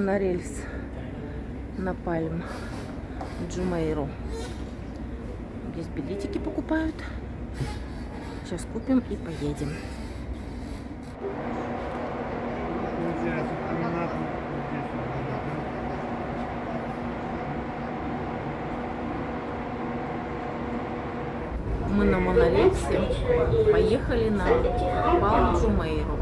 Монорельс на Пальм Джумейру. Здесь билетики покупают. Сейчас купим и поедем. Мы на монорельсе поехали на Пальм Джумейру.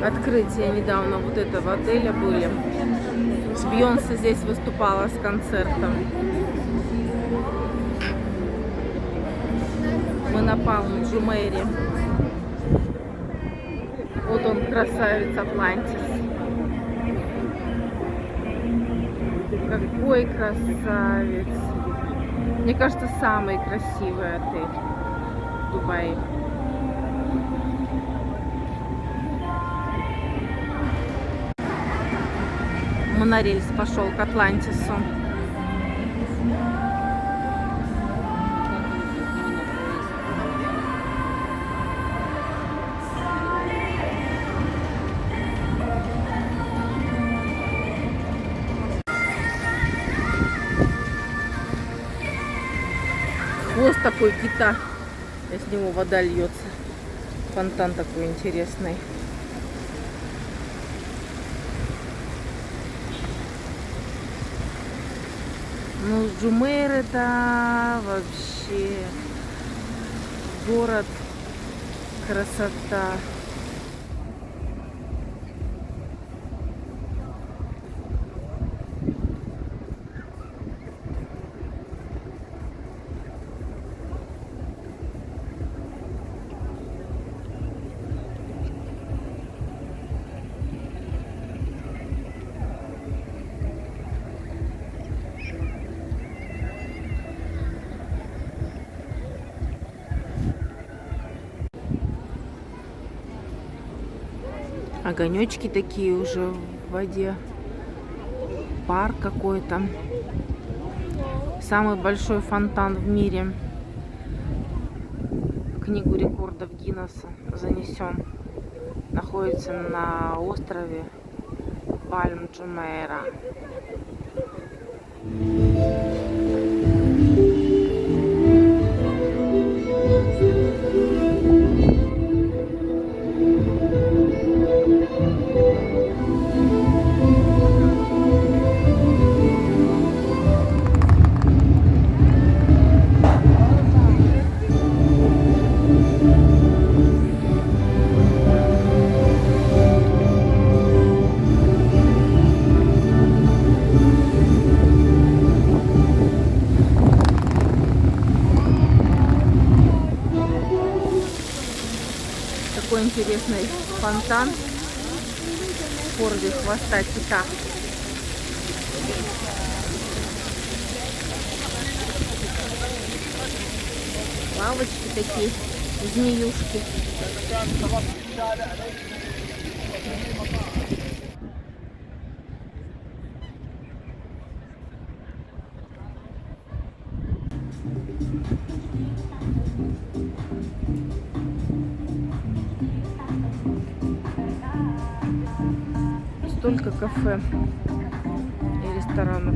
Открытие недавно вот этого отеля были. Бейонсе здесь выступала с концертом. Мы на Пальм Джумейре. Вот он, красавец Атлантис. Какой красавец. Мне кажется, самый красивый отель в Дубае. Монорельс пошел к Атлантису. Хвост такой кита, с него вода льется. Фонтан такой интересный. Ну, Джумейр это вообще город, красота. Огонечки такие уже в воде. Парк какой-то. Самый большой фонтан в мире. В книгу рекордов Гиннесса занесен. Находится на острове Пальм Джумейра. Такой интересный фонтан. форме хвоста кита. Лавочки такие, змеюшки. Столько кафе и ресторанов.